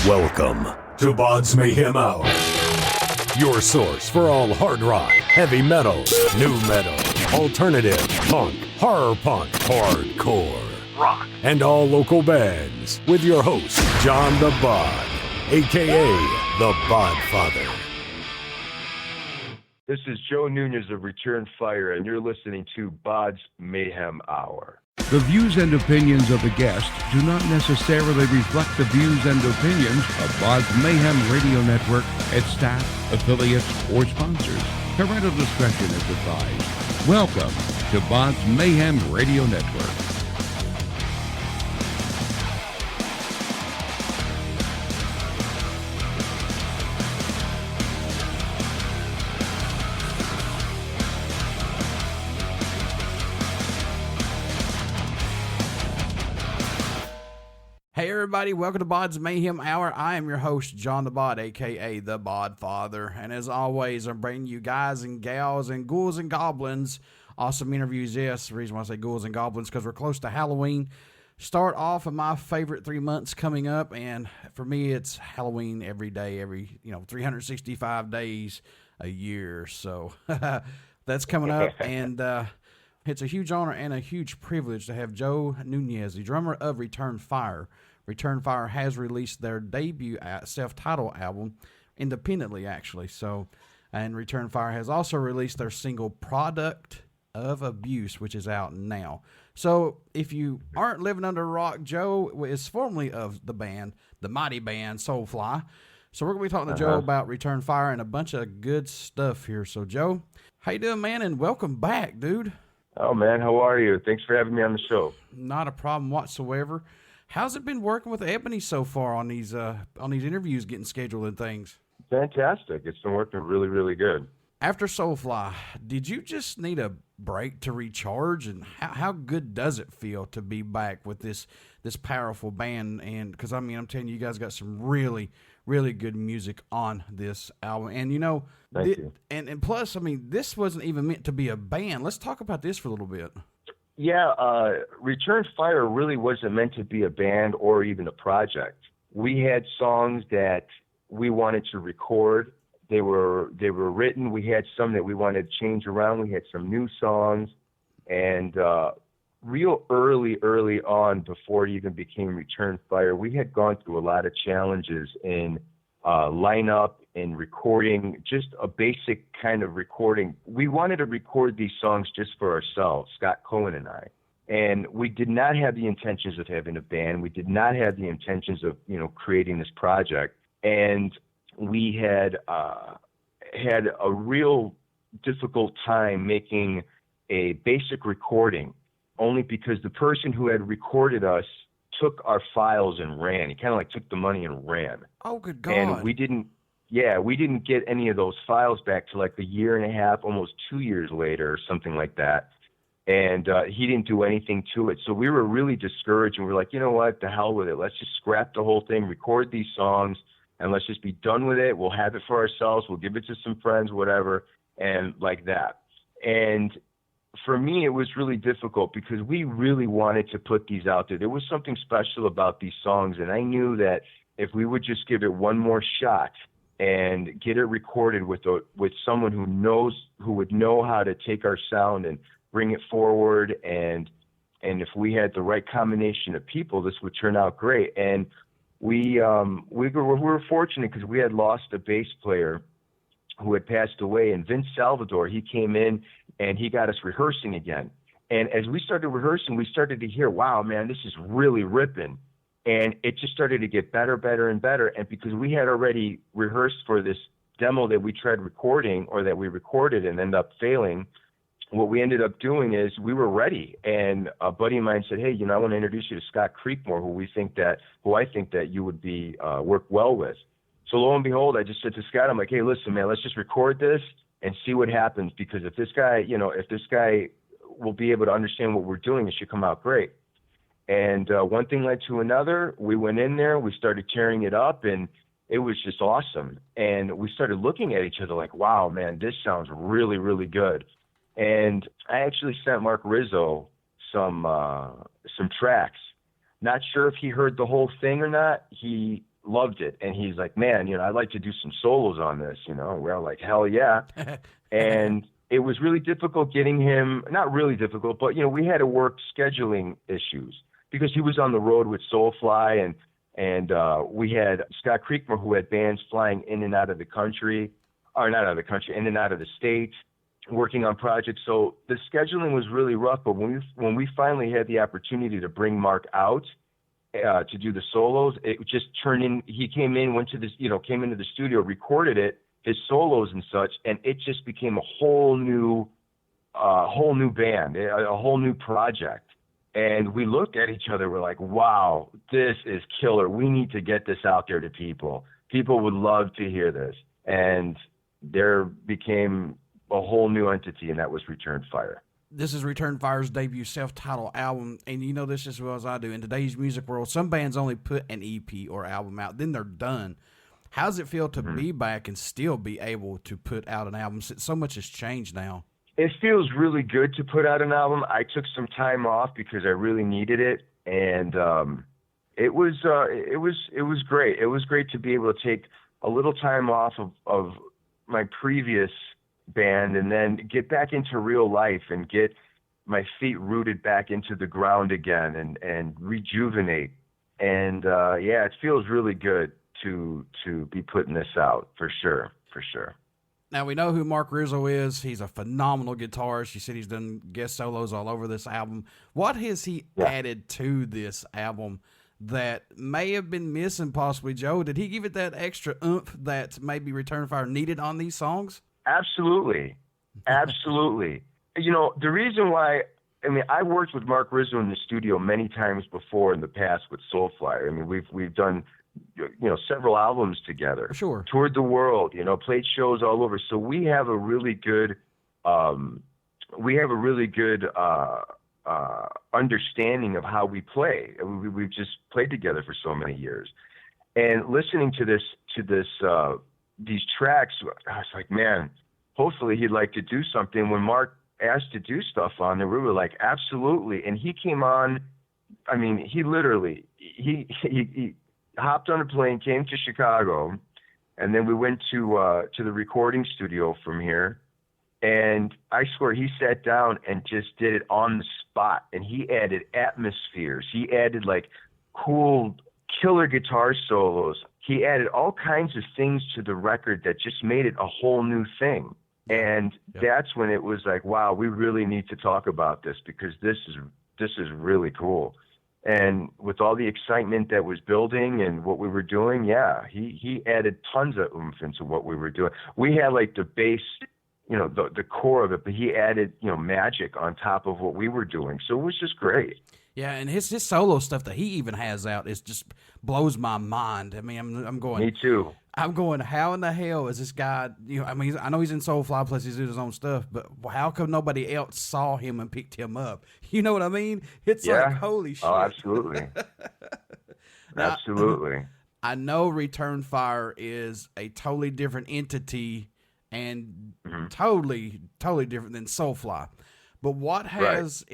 Welcome to BODS Mayhem Hour, your source for all hard rock, heavy metal, new metal, alternative, punk, horror punk, hardcore, rock, and all local bands, with your host, John the Bod, a.k.a. the Bodfather. This is Joe Nunez of Return Fire, and you're listening to BODS Mayhem Hour. The views and opinions of the guests do not necessarily reflect the views and opinions of BODS Mayhem Radio Network, its staff, affiliates, or sponsors. Parental discretion is advised. Welcome to BODS Mayhem Radio Network. Hey everybody, welcome to BODS Mayhem Hour. I am your host, John the Bod, a.k.a. the Bodfather. And as always, I'm bringing you guys and gals and ghouls and goblins. Awesome interviews, yes. The reason why I say ghouls and goblins, because we're close to Halloween. Start off of my favorite 3 months coming up, and for me, it's Halloween every day, 365 days a year. So that's coming up, and it's a huge honor and a huge privilege to have Joe Nunez, the drummer of Return Fire. Return Fire has released their debut self-titled album independently, actually. And Return Fire has also released their single Product of Abuse, which is out now. So if you aren't living under a rock, Joe is formerly of the band, the mighty band Soulfly. So we're going to be talking to Joe about Return Fire and a bunch of good stuff here. So Joe, how you doing, man? And welcome back, dude. Oh, man, how are you? Thanks for having me on the show. Not a problem whatsoever. How's it been working with Ebony so far on these interviews getting scheduled and things? Fantastic. It's been working really, really good. After Soulfly, did you just need a break to recharge? And how good does it feel to be back with this powerful band? And because, I'm telling you, you guys got some really, really good music on this album. And, Thank you. And plus, this wasn't even meant to be a band. Let's talk about this for a little bit. Yeah, Return Fire really wasn't meant to be a band or even a project. We had songs that we wanted to record. They were written. We had some that we wanted to change around. We had some new songs. And real early on, before it even became Return Fire, we had gone through a lot of challenges in lineup and recording, just a basic kind of recording. We wanted to record these songs just for ourselves, Scott Cohen and I. And we did not have the intentions of having a band. We did not have the intentions of, creating this project. And we had had a real difficult time making a basic recording, only because the person who had recorded us took our files and ran. He kind of took the money and ran. Oh, good God. And we didn't get any of those files back till a year and a half, almost 2 years later or something like that. And he didn't do anything to it. So we were really discouraged, and we were like, you know what, the hell with it. Let's just scrap the whole thing, record these songs, and let's just be done with it. We'll have it for ourselves. We'll give it to some friends, whatever, and like that. And for me, it was really difficult because we really wanted to put these out there. There was something special about these songs, and I knew that if we would just give it one more shot and get it recorded with someone who would know how to take our sound and bring it forward, and if we had the right combination of people, this would turn out great. And we were fortunate because we had lost a bass player who had passed away, and Vince Salvador, he came in and he got us rehearsing again. And as we started rehearsing, we started to hear, wow, man, this is really ripping. And it just started to get better and better. And because we had already rehearsed for this demo that we tried recording, or that we recorded and ended up failing, what we ended up doing is we were ready. And a buddy of mine said, hey, I want to introduce you to Scott Creekmore, who I think that you would be work well with. So lo and behold, I just said to Scott, I'm like, hey, listen, man, let's just record this and see what happens. Because if this guy will be able to understand what we're doing, it should come out great. And one thing led to another. We went in there, we started tearing it up, and it was just awesome. And we started looking at each other like, wow, man, this sounds really, really good. And I actually sent Mark Rizzo some tracks. Not sure if he heard the whole thing or not. He loved it. And he's like, man, you know, I'd like to do some solos on this, you know. We're like, hell yeah. And it was really difficult getting him, not really difficult, but, you know, we had to work scheduling issues because he was on the road with Soulfly, and we had Scott Creekmore, who had bands flying in and out of the country, or not out of the country, in and out of the States, working on projects. So the scheduling was really rough, but when we finally had the opportunity to bring Mark out to do the solos, it just turned in. He came in, came into the studio, recorded it, his solos and such, and it just became a whole new band, a whole new project. And we looked at each other, we're like, wow, this is killer. We need to get this out there to people. People would love to hear this. And there became a whole new entity, and that was Return Fire. This is Return Fire's debut self-titled album, and you know this as well as I do. In today's music world, some bands only put an EP or album out, then they're done. How does it feel to be back and still be able to put out an album since so much has changed now? It feels really good to put out an album. I took some time off because I really needed it, and it was great. It was great to be able to take a little time off of my previous band and then get back into real life and get my feet rooted back into the ground again and rejuvenate. And it feels really good to be putting this out for sure. Now, we know who Mark Rizzo is. He's a phenomenal guitarist. You said he's done guest solos all over this album. What has he added to this album that may have been missing possibly, Joe? Did he give it that extra oomph that maybe Return Fire needed on these songs? Absolutely. You know, the reason why, I worked with Mark Rizzo in the studio many times before in the past with Soulfly. We've done, several albums together. Sure. Toured the world, played shows all over. So we have a really good, understanding of how we play. We've just played together for so many years. And listening to these tracks, I was like, man, hopefully he'd like to do something. When Mark asked to do stuff on there, we were like, absolutely. And he came on, he literally, he hopped on a plane, came to Chicago, and then we went to the recording studio from here. And I swear he sat down and just did it on the spot. And he added atmospheres. He added like cool killer guitar solos. He added all kinds of things to the record that just made it a whole new thing. And that's when it was like, wow, we really need to talk about this because this is really cool. And with all the excitement that was building and what we were doing, he added tons of oomph into what we were doing. We had like the bass, the core of it, but he added, magic on top of what we were doing. So it was just great. Yeah, and his solo stuff that he even has out is just blows my mind. I'm going. Me too. I'm going. How in the hell is this guy? I know he's in Soulfly, plus he's doing his own stuff. But how come nobody else saw him and picked him up? You know what I mean? It's like holy shit. Oh, absolutely. Absolutely. I know Return Fire is a totally different entity and totally different than Soulfly. But what has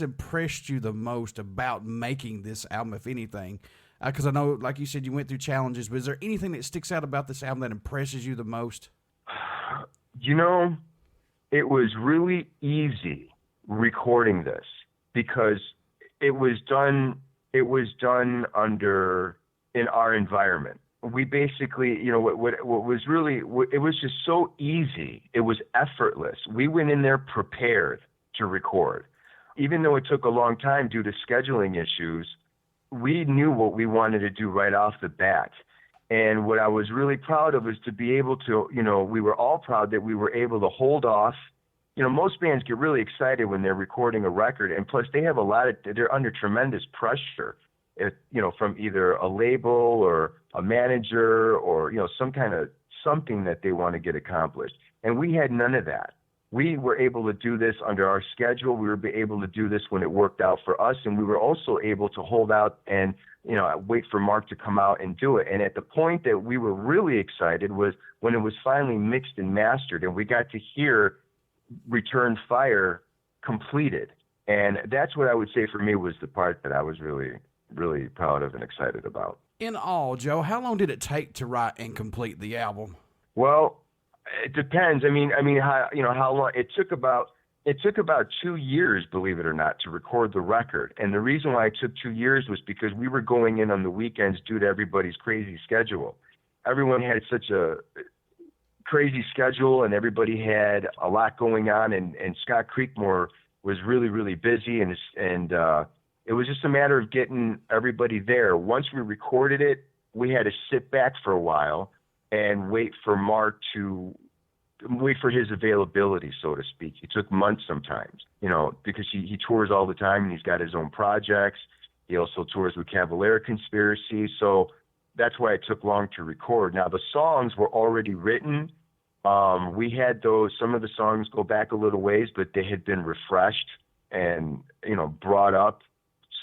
impressed you the most about making this album, if anything? Because I know, like you said, you went through challenges, but is there anything that sticks out about this album that impresses you the most? It was really easy recording this because it was done in our environment. We basically, what was really, it was just so easy. It was effortless. We went in there prepared to record. Even though it took a long time due to scheduling issues, we knew what we wanted to do right off the bat. And what I was really proud of is to be able to, we were all proud that we were able to hold off. Most bands get really excited when they're recording a record, and plus they're under tremendous pressure, from either a label or a manager or, something that they want to get accomplished. And we had none of that. We were able to do this under our schedule. We were able to do this when it worked out for us. And we were also able to hold out and, wait for Mark to come out and do it. And at the point that we were really excited was when it was finally mixed and mastered and we got to hear Return Fire completed. And that's what I would say for me was the part that I was really, really proud of and excited about. In all, Joe, how long did it take to write and complete the album? Well, it depends. How long it took about 2 years, believe it or not, to record the record. And the reason why it took 2 years was because we were going in on the weekends due to everybody's crazy schedule. Everyone had such a crazy schedule, and everybody had a lot going on. And Scott Creekmore was really, really busy, and it was just a matter of getting everybody there. Once we recorded it, we had to sit back for a while and wait for his availability, so to speak. It took months sometimes, because he tours all the time, and he's got his own projects. He also tours with Cavalier Conspiracy, so that's why it took long to record. Now, the songs were already written. We had some of the songs go back a little ways, but they had been refreshed and, brought up.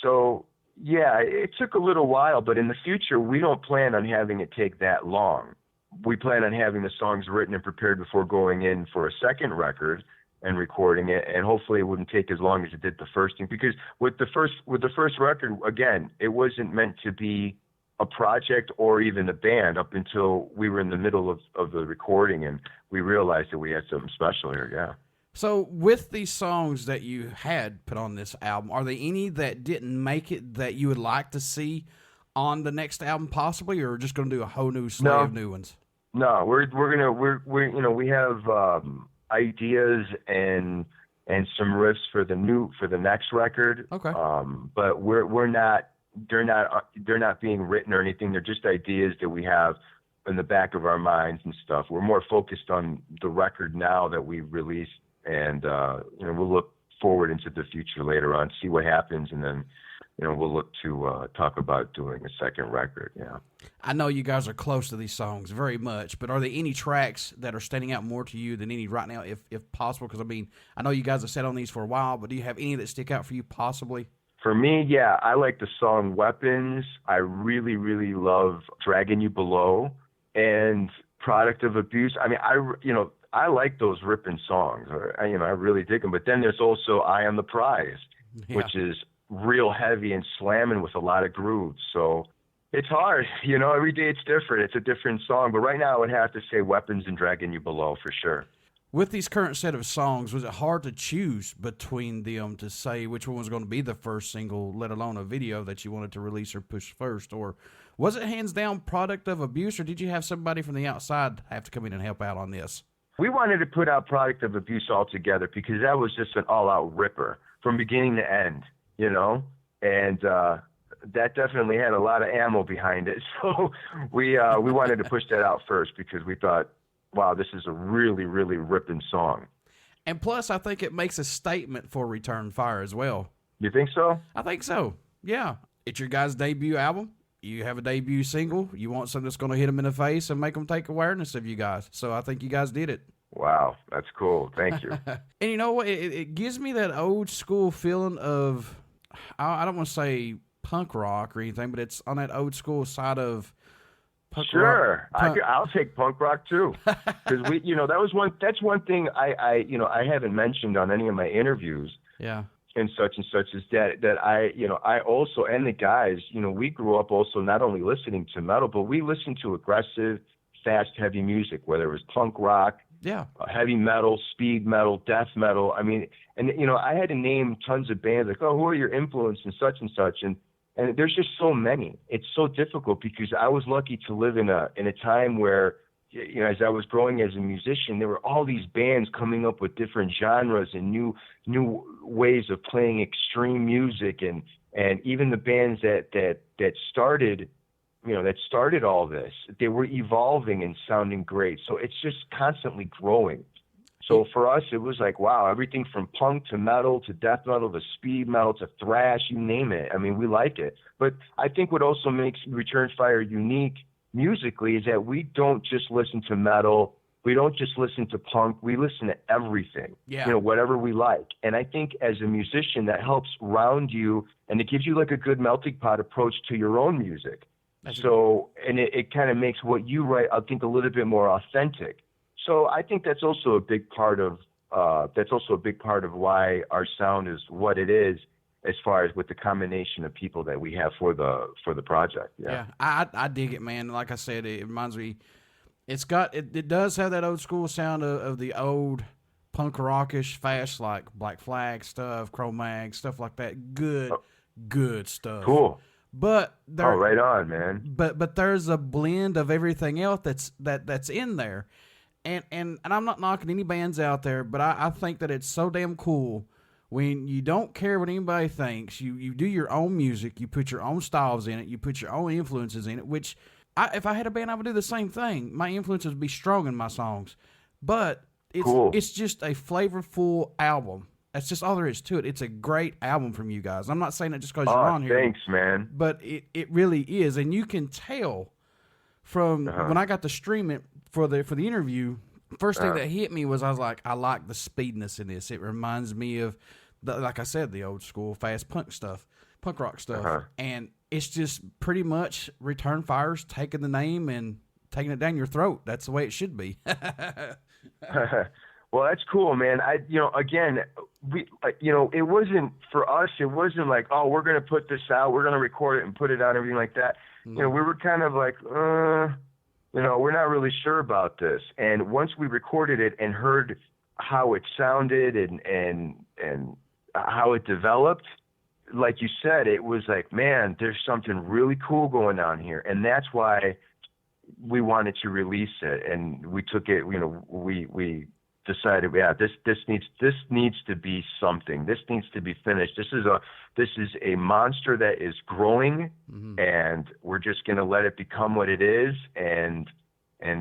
So, yeah, it took a little while, but in the future, we don't plan on having it take that long. We plan on having the songs written and prepared before going in for a second record and recording it, and hopefully it wouldn't take as long as it did the first thing. Because with the first record, again, it wasn't meant to be a project or even a band up until we were in the middle of the recording, and we realized that we had something special here, yeah. So with these songs that you had put on this album, are there any that didn't make it that you would like to see on the next album possibly, or just going to do a whole new slate of new ones? No, we have ideas and some riffs for the next record. Okay. But they're not being written or anything. They're just ideas that we have in the back of our minds and stuff. We're more focused on the record now that we released, and we'll look forward into the future later on, see what happens, and then we'll look to talk about doing a second record. Yeah. I know you guys are close to these songs very much, but are there any tracks that are standing out more to you than any right now, if possible? Because I know you guys have sat on these for a while, but do you have any that stick out for you possibly? For me, yeah, I like the song Weapons. I really, really love Dragging You Below and Product of Abuse. I like those ripping songs. I really dig them. But then there's also Eye on the Prize, which is real heavy and slamming with a lot of grooves. So it's hard. Every day it's different. It's a different song. But right now I would have to say Weapons and Dragging You Below for sure. With these current set of songs, was it hard to choose between them to say which one was going to be the first single, let alone a video that you wanted to release or push first? Or was it hands down Product of Abuse, or did you have somebody from the outside have to come in and help out on this? We wanted to put out Product of Abuse altogether because that was just an all-out ripper from beginning to end, and that definitely had a lot of ammo behind it. So we wanted to push that out first because we thought, wow, this is a really, really ripping song. And plus, I think it makes a statement for Return Fire as well. You think so? I think so, yeah. It's your guys' debut album. You have a debut single. You want something that's going to hit them in the face and make them take awareness of you guys. So I think you guys did it. Wow, that's cool. Thank you. And you know what? It gives me that old school feeling of, I don't want to say punk rock or anything, but it's on that old school side of punk rock. Sure, I'll take punk rock too, because that's one thing I haven't mentioned on any of my interviews. Yeah. And such is that I also, and the guys, we grew up also not only listening to metal, but we listened to aggressive, fast, heavy music, whether it was punk rock, heavy metal, speed metal, death metal. I had to name tons of bands like, who are your influence and such, and there's just so many. It's so difficult because I was lucky to live in a time where, as I was growing as a musician, there were all these bands coming up with different genres and new ways of playing extreme music, and even the bands that started all this, they were evolving and sounding great. So it's just constantly growing. So for us, it was like, wow, everything from punk to metal to death metal to speed metal to thrash, you name it. We like it. But I think what also makes Return Fire unique musically is that we don't just listen to metal. We don't just listen to punk. We listen to everything, whatever we like. And I think as a musician, that helps round you, and it gives you like a good melting pot approach to your own music. And it kind of makes what you write, I think, a little bit more authentic. So I think that's also a big part of why our sound is what it is. as far as with the combination of people that we have for the project. Yeah, I dig it, man. Like I said, it reminds me. It does have that old school sound of the old punk rockish, fast, like Black Flag stuff, Cro-Mag, stuff like that. Good stuff. Cool. But right on, man. But there's a blend of everything else that's in there. And I'm not knocking any bands out there, but I think that it's so damn cool when you don't care what anybody thinks. You do your own music, you put your own styles in it, you put your own influences in it, which if I had a band, I would do the same thing. My influences would be strong in my songs. But it's just a flavorful album. That's just all there is to it. It's a great album from you guys. I'm not saying it just because you're on here. Thanks, man. But it really is. And you can tell from when I got to stream it for the interview, first thing that hit me was I was like, I like the speediness in this. It reminds me of, like I said, the old school fast punk rock stuff. And it's just pretty much Return Fire's taking the name and taking it down your throat. That's the way it should be. Well, that's cool, man. Again, it wasn't for us. It wasn't like, oh, we're going to put this out, we're going to record it and put it out, everything like that. Mm-hmm. We were kind of like, we're not really sure about this. And once we recorded it and heard how it sounded and how it developed, like you said, it was like, man, there's something really cool going on here. And that's why we wanted to release it. And we took it, we decided, this needs to be something. This needs to be finished. This is a monster that is growing, and we're just going to let it become what it is and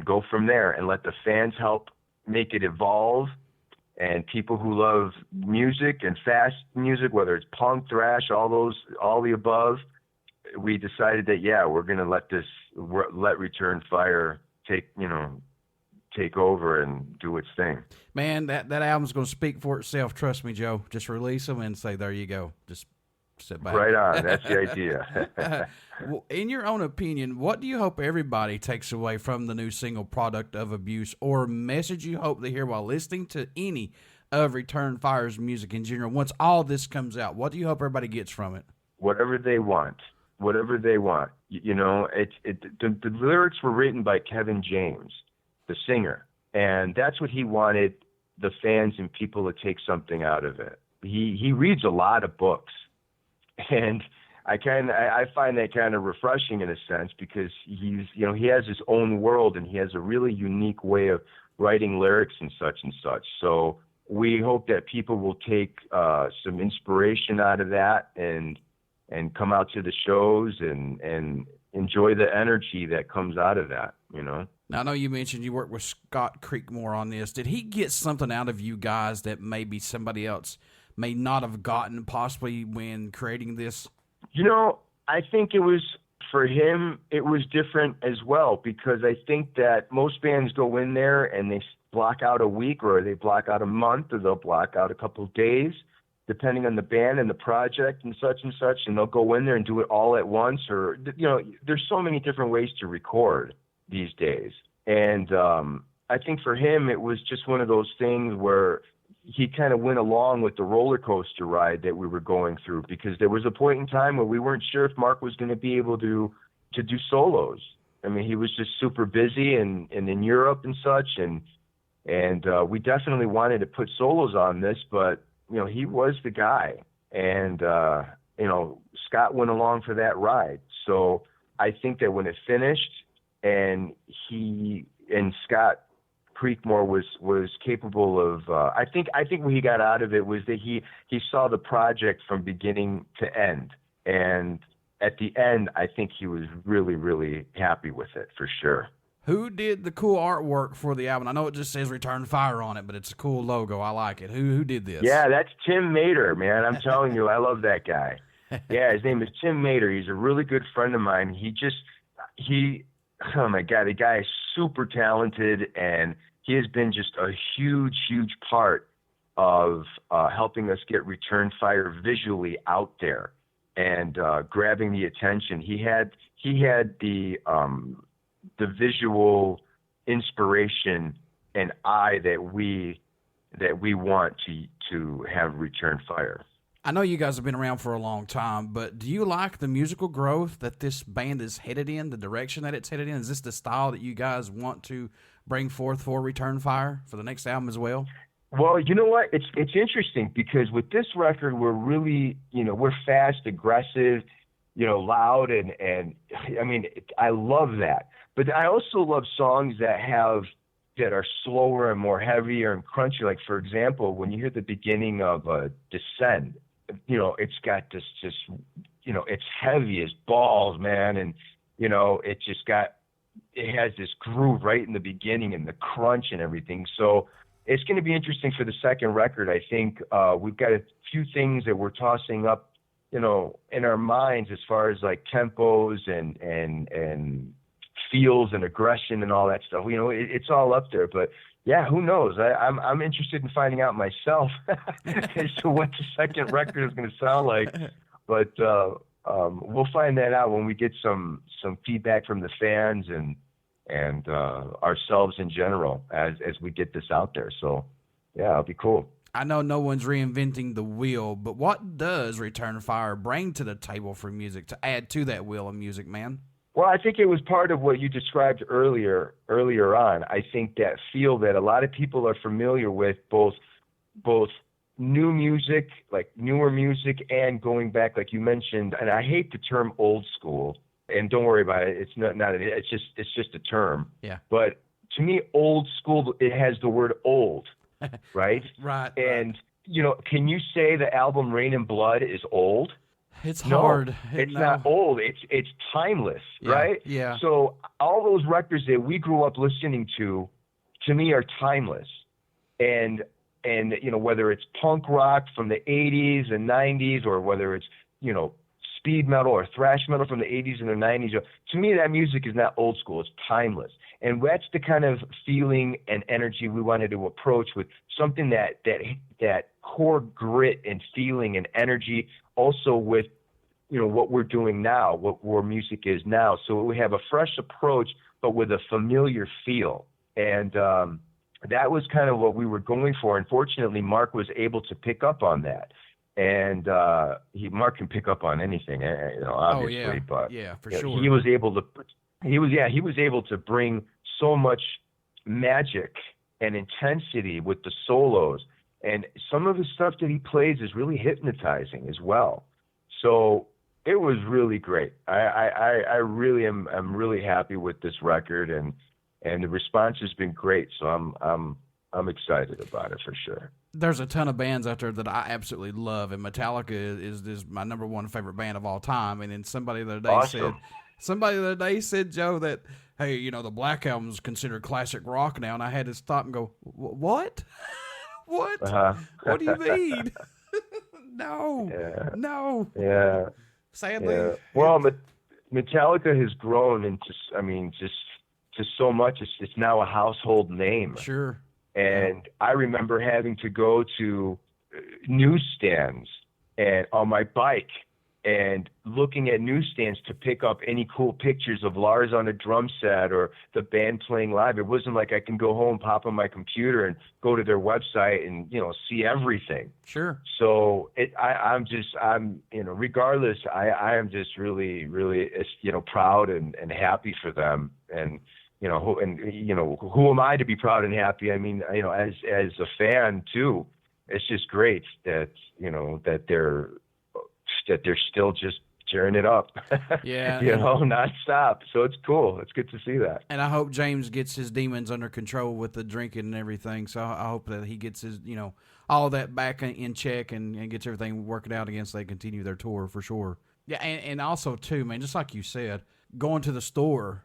go from there and let the fans help make it evolve. And people who love music and fast music, whether it's punk, thrash, all the above, we decided that, we're going to let Return Fire take over and do its thing. Man, that album's going to speak for itself. Trust me, Joe. Just release them and say, there you go. Just sit back. Right on. That's the idea. Well, in your own opinion, what do you hope everybody takes away from the new single Product of Abuse, or message you hope to hear while listening to any of Return Fire's music in general? Once all this comes out, what do you hope everybody gets from it? Whatever they want. The lyrics were written by Kevin James, the singer, and that's what he wanted the fans and people to take something out of it. He reads a lot of books, and I find that kind of refreshing in a sense, because he has his own world and he has a really unique way of writing lyrics and such. So we hope that people will take some inspiration out of that and come out to the shows and enjoy the energy that comes out of that, Now, I know you mentioned you worked with Scott Creekmore on this. Did he get something out of you guys that maybe somebody else may not have gotten, possibly when creating this? I think it was, for him, it was different as well, because I think that most bands go in there and they block out a week, or they block out a month, or they'll block out a couple of days, depending on the band and the project and such, and they'll go in there and do it all at once. Or, there's so many different ways to record these days. And I think for him, it was just one of those things where he kind of went along with the roller coaster ride that we were going through, because there was a point in time where we weren't sure if Mark was going to be able to do solos. I mean, he was just super busy and in Europe and such. And we definitely wanted to put solos on this, but, he was the guy. And, Scott went along for that ride. So I think that when it finished and Scott Creekmore was capable of, I think what he got out of it was that he saw the project from beginning to end. And at the end, I think he was really, really happy with it, for sure. Who did the cool artwork for the album? I know it just says Return Fire on it, but it's a cool logo. I like it. Who did this? Yeah, that's Tim Mater, man. I'm telling you, I love that guy. Yeah, his name is Tim Mater. He's a really good friend of mine. Oh my God, the guy is super talented, and he has been just a huge, huge part of helping us get Return Fire visually out there and grabbing the attention. He had the visual inspiration and eye that we want to have Return Fire. I know you guys have been around for a long time, but do you like the musical growth that this band is headed in, the direction that it's headed in? Is this the style that you guys want to bring forth for Return Fire for the next album as well? Well, you know what? It's interesting because with this record, we're really, we're fast, aggressive, loud, and I mean, I love that. But I also love songs that are slower and more heavier and crunchy. Like, for example, when you hear the beginning of Descend, it's got this just, it's heavy as balls, man. And, it has this groove right in the beginning and the crunch and everything. So it's going to be interesting for the second record. I think we've got a few things that we're tossing up, in our minds as far as like tempos and feels and aggression and all that stuff. It's all up there, but yeah, who knows? I'm interested in finding out myself as to what the second record is going to sound like. But we'll find that out when we get some feedback from the fans and ourselves in general as we get this out there. So yeah, it'll be cool. I know no one's reinventing the wheel, but what does Return Fire bring to the table for music to add to that wheel of music, man? Well, I think it was part of what you described earlier on. I think that feel that a lot of people are familiar with, both new music, like newer music, and going back, like you mentioned. And I hate the term old school, and don't worry about it. It's not. It's just a term. Yeah. But to me, old school, it has the word old, right? Right. And can you say the album Rain and Blood is old? It's hard. It's not old. It's timeless, right? Yeah. So all those records that we grew up listening to me, are timeless. And whether it's punk rock from the 80s and 90s, or whether it's, speed metal or thrash metal from the 80s and the 90s, to me, that music is not old school. It's timeless. And that's the kind of feeling and energy we wanted to approach with something that core grit and feeling and energy, also with, what we're doing now, what music is now. So we have a fresh approach, but with a familiar feel. And that was kind of what we were going for. Unfortunately, Mark was able to pick up on that. And Mark can pick up on anything, obviously. Oh, yeah. But yeah, for sure. He was able to bring so much magic and intensity with the solos, and some of the stuff that he plays is really hypnotizing as well. So it was really great. I really am. I'm really happy with this record, and the response has been great. So I'm excited about it for sure. There's a ton of bands out there that I absolutely love, and Metallica is my number one favorite band of all time. And then somebody the other day said, Joe, that, hey, the Black Album is considered classic rock now, and I had to stop and go, what? What? Uh-huh. What do you mean? No. Yeah. Sadly. Yeah. Well, Metallica has grown into, just so much. It's now a household name. Sure. And I remember having to go to newsstands and on my bike and looking at newsstands to pick up any cool pictures of Lars on a drum set or the band playing live. It wasn't like I can go home, pop on my computer, and go to their website and see everything. Sure. So regardless, I am just really, really proud and happy for them. And who am I to be proud and happy? I mean, as a fan too, it's just great that they're still just tearing it up. Yeah. Nonstop. So it's cool. It's good to see that. And I hope James gets his demons under control with the drinking and everything. So I hope that he gets his, all that back in check and gets everything working out again so they continue their tour for sure. Yeah. And also too, man, just like you said, going to the store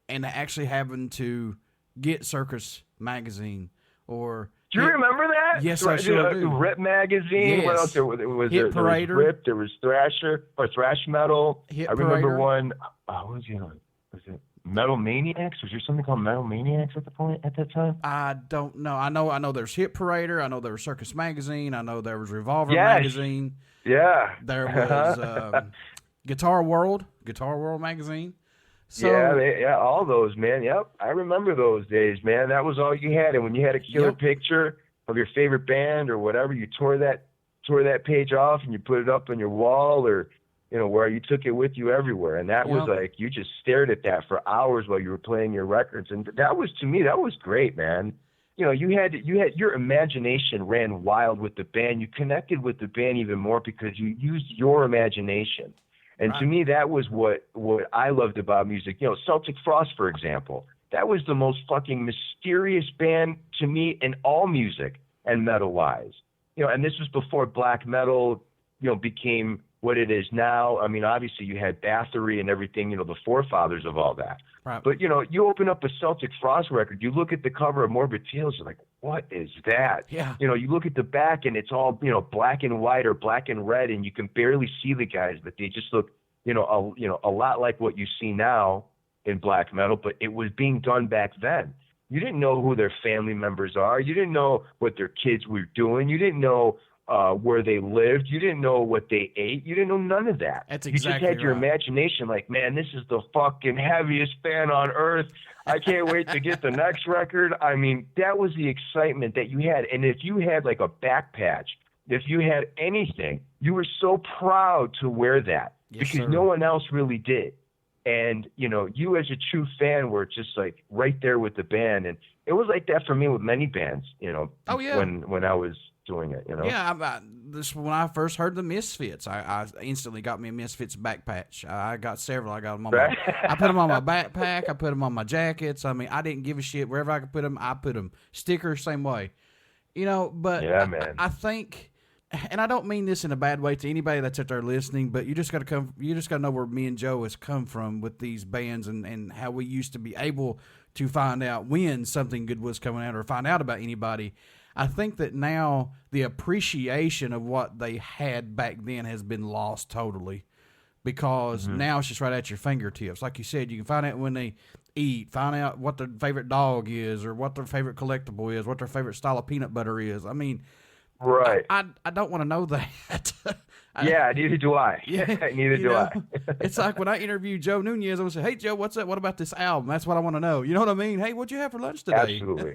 and actually having to get Circus Magazine or... Do you remember that? Yes, I sure do. Rip Magazine. Yes. What else? There was Hit Parader. There was Rip. There was Thrasher or Thrash Metal. Hit I remember Parader. one. What was the other one? Was it Metal Maniacs? Was there something called Metal Maniacs at that time? I don't know. I know there's Hit Parader. I know there was Circus Magazine. I know there was Revolver Magazine. Yeah. There was Guitar World Magazine. So, yeah, all those, man. Yep, I remember those days, man. That was all you had, and when you had a killer picture of your favorite band or whatever, you tore that tore that page off and you put it up on your wall, or where you took it with you everywhere. And that was like, you just stared at that for hours while you were playing your records. And that was, to me, that was great, man. You had your imagination ran wild with the band. You connected with the band even more because you used your imagination. And to me, that was what I loved about music. Celtic Frost, for example, that was the most fucking mysterious band to me in all music and metal-wise. And this was before black metal, became what it is now. I mean, obviously you had Bathory and everything, the forefathers of all that. Right. But, you open up a Celtic Frost record, you look at the cover of Morbid Tales, you're like, what is that? Yeah. You look at the back and it's all, black and white or black and red, and you can barely see the guys, but they just look, a lot like what you see now in black metal, but it was being done back then. You didn't know who their family members are. You didn't know what their kids were doing. You didn't know where they lived. You didn't know what they ate. You didn't know none of that. That's exactly You just had your imagination like, man, this is the fucking heaviest band on earth. I can't wait to get the next record. I mean, that was the excitement that you had. And if you had like a back patch, if you had anything, you were so proud to wear that because no one else really did. And, you as a true fan were just like right there with the band. And it was like that for me with many bands, when I was doing it, Yeah, when I first heard the Misfits, I instantly got me a Misfits back patch. I got several. I got them on I put them on my backpack. I put them on my jackets. I mean, I didn't give a shit. Wherever I could put them, I put them. Stickers, same way. But yeah, man. I think, and I don't mean this in a bad way to anybody that's out there listening, but you just got to know where me and Joe has come from with these bands and how we used to be able to find out when something good was coming out or find out about anybody. I think that now the appreciation of what they had back then has been lost totally because now it's just right at your fingertips. Like you said, you can find out when they eat, find out what their favorite dog is or what their favorite collectible is, what their favorite style of peanut butter is. I mean, right. I don't want to know that. Yeah, neither do I. Yeah, neither do I. It's like when I interviewed Joe Nunez, I would say, hey, Joe, what's that? What about this album? That's what I want to know. You know what I mean? Hey, what'd you have for lunch today? Absolutely.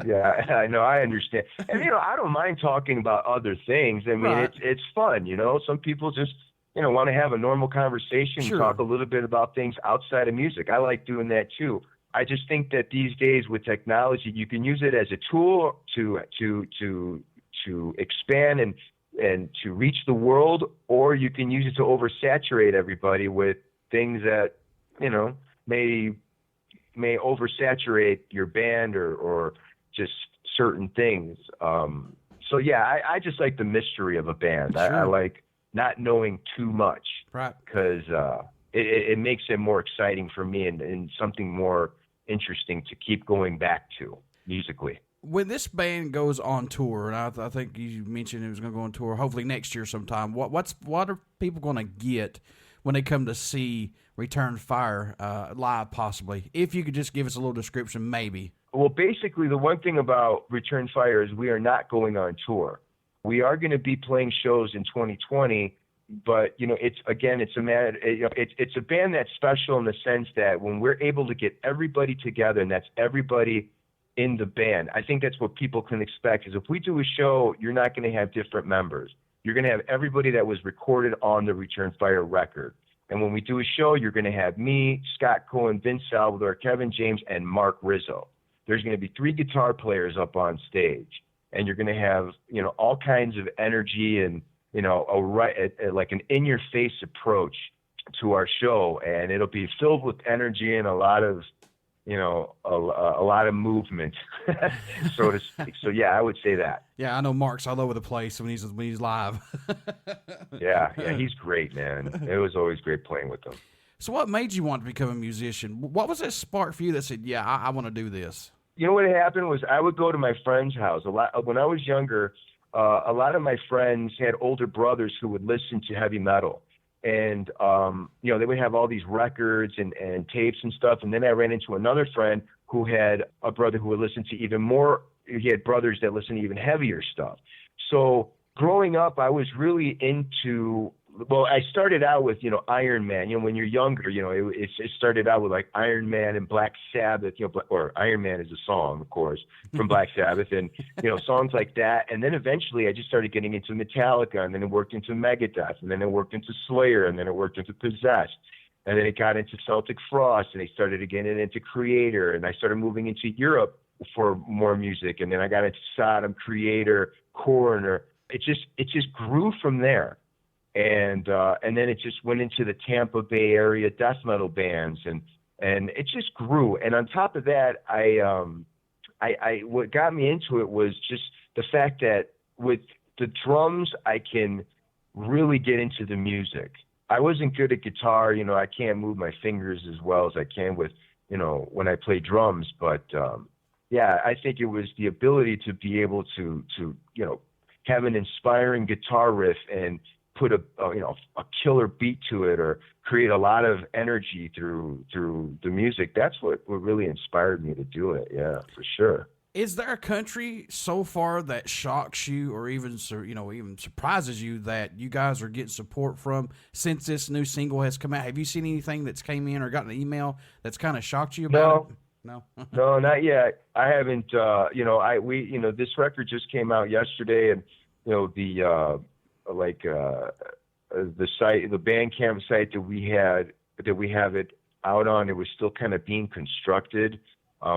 Yeah, I know. I understand. And, I don't mind talking about other things. I mean, it's fun, Some people just, want to have a normal conversation, talk a little bit about things outside of music. I like doing that, too. I just think that these days with technology, you can use it as a tool to expand and to reach the world, or you can use it to oversaturate everybody with things that, may oversaturate your band or just certain things. So yeah, I just like the mystery of a band. Sure. I like not knowing too much, right? Because it makes it more exciting for me and something more interesting to keep going back to musically. When this band goes on tour, and I think you mentioned it was going to go on tour, hopefully next year sometime. What are people going to get when they come to see Return Fire live, possibly? If you could just give us a little description, maybe. Well, basically, the one thing about Return Fire is we are not going on tour. We are going to be playing shows in 2020, but it's a band that's special in the sense that when we're able to get everybody together, and that's everybody in the band, I think that's what people can expect. Is if we do a show, you're not going to have different members. You're going to have everybody that was recorded on the Return Fire record. And when we do a show, you're going to have me, Scott Cohen, Vince Salvador, Kevin James, and Mark Rizzo. There's going to be 3 guitar players up on stage, and you're going to have, all kinds of energy and, like an in-your-face approach to our show, and it'll be filled with energy and a lot of, a lot of movement, so to speak. So yeah, I would say that. Yeah, I know Mark's all over the place when he's live. yeah, he's great, man. It was always great playing with him. So what made you want to become a musician? What was that spark for you that said, yeah, I want to do this? What happened was I would go to my friend's house. When I was younger, a lot of my friends had older brothers who would listen to heavy metal. And, they would have all these records and tapes and stuff. And then I ran into another friend who had a brother who would listen to even more. He had brothers that listened to even heavier stuff. So growing up, I was really into well, I started out with, Iron Man. When you're younger, it started out with like Iron Man and Black Sabbath, or Iron Man is a song, of course, from Black Sabbath, and, songs like that. And then eventually I just started getting into Metallica, and then it worked into Megadeth, and then it worked into Slayer, and then it worked into Possessed. And then it got into Celtic Frost, and I started getting into Creator, and I started moving into Europe for more music. And then I got into Sodom, Creator, Coroner. It just grew from there. And then it just went into the Tampa Bay area death metal bands, and it just grew. And on top of that, I what got me into it was just the fact that with the drums, I can really get into the music. I wasn't good at guitar, I can't move my fingers as well as I can with, when I play drums. But yeah, I think it was the ability to be able to have an inspiring guitar riff and put a killer beat to it, or create a lot of energy through the music. That's what really inspired me to do it. Yeah, for sure. Is there a country so far that shocks you, or even surprises you, that you guys are getting support from since this new single has come out? Have you seen anything that's came in or gotten an email that's kind of shocked you about it? No, no, not yet. I haven't. This record just came out yesterday, and the site, the Bandcamp site that we have it out on, it was still kind of being constructed.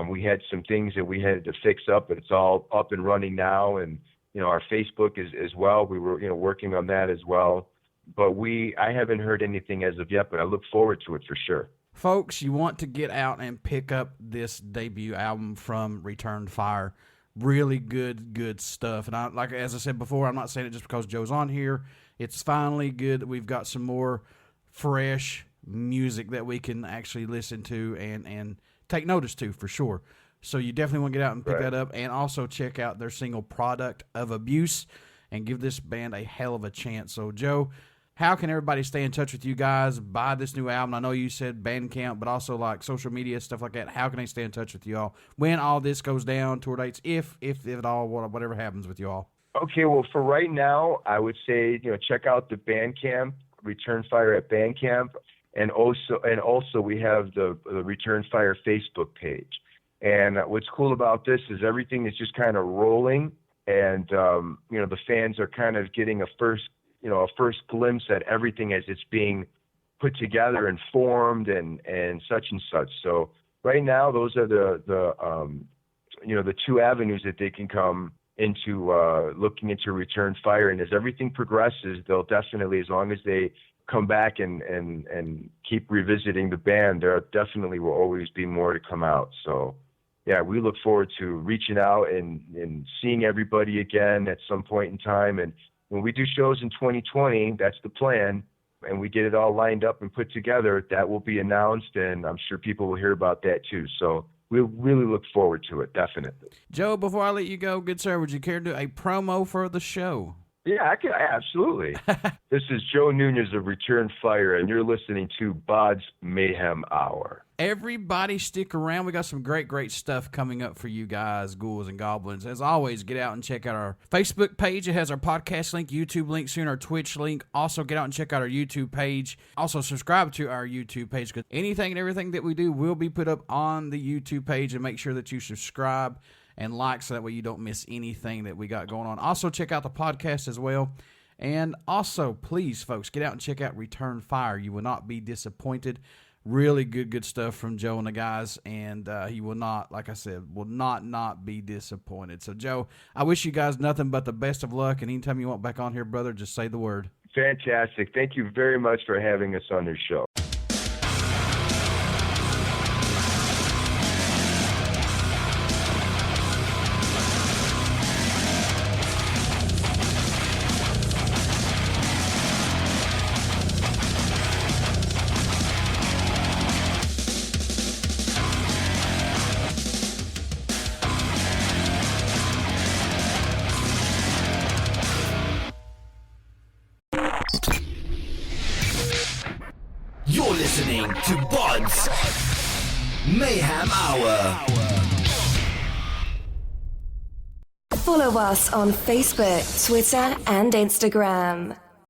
We had some things that we had to fix up, but it's all up and running now. And our Facebook is as well. We were working on that as well. But I haven't heard anything as of yet, but I look forward to it for sure. Folks, you want to get out and pick up this debut album from Returned Fire. Really good stuff. And as I said before, I'm not saying it just because Joe's on here. It's finally good that we've got some more fresh music that we can actually listen to and take notice to, for sure. So you definitely want to get out and pick that up, and also check out their single Product of Abuse and give this band a hell of a chance. So Joe, how can everybody stay in touch with you guys, buy this new album? I know you said Bandcamp, but also like social media, stuff like that. How can they stay in touch with you all when all this goes down, tour dates, if at all, whatever happens with you all? Okay, well, for right now, I would say, check out the Bandcamp, Return Fire at Bandcamp, and also we have the Return Fire Facebook page. And what's cool about this is everything is just kind of rolling, and the fans are kind of getting a first glimpse at everything as it's being put together and formed and such and such. So right now, those are the two avenues that they can come into looking into Return Fire. And as everything progresses, they'll definitely, as long as they come back and keep revisiting the band, there definitely will always be more to come out. So yeah, we look forward to reaching out and seeing everybody again at some point in time. And when we do shows in 2020, that's the plan, and we get it all lined up and put together, that will be announced, and I'm sure people will hear about that too. So we really look forward to it, definitely. Joe, before I let you go, good sir, would you care to do a promo for the show? Yeah, I can, absolutely. This is Joe Nunez of Return Fire, and you're listening to BODS Mayhem Hour. Everybody stick around. We got some great stuff coming up for you guys, ghouls and goblins. As always, get out and check out our Facebook page. It has our podcast link, YouTube link, soon our Twitch link. Also, get out and check out our YouTube page. Also, subscribe to our YouTube page, because anything and everything that we do will be put up on the YouTube page, and make sure that you subscribe and like, so that way you don't miss anything that we got going on. Also, check out the podcast as well. And also, please, folks, get out and check out Return Fire. You will not be disappointed. Really good stuff from Joe and the guys, and he will not, like I said, will not be disappointed. So, Joe, I wish you guys nothing but the best of luck, and anytime you want back on here, brother, just say the word. Fantastic. Thank you very much for having us on this show. You're listening to BODS Mayhem Hour. Follow us on Facebook, Twitter, and Instagram.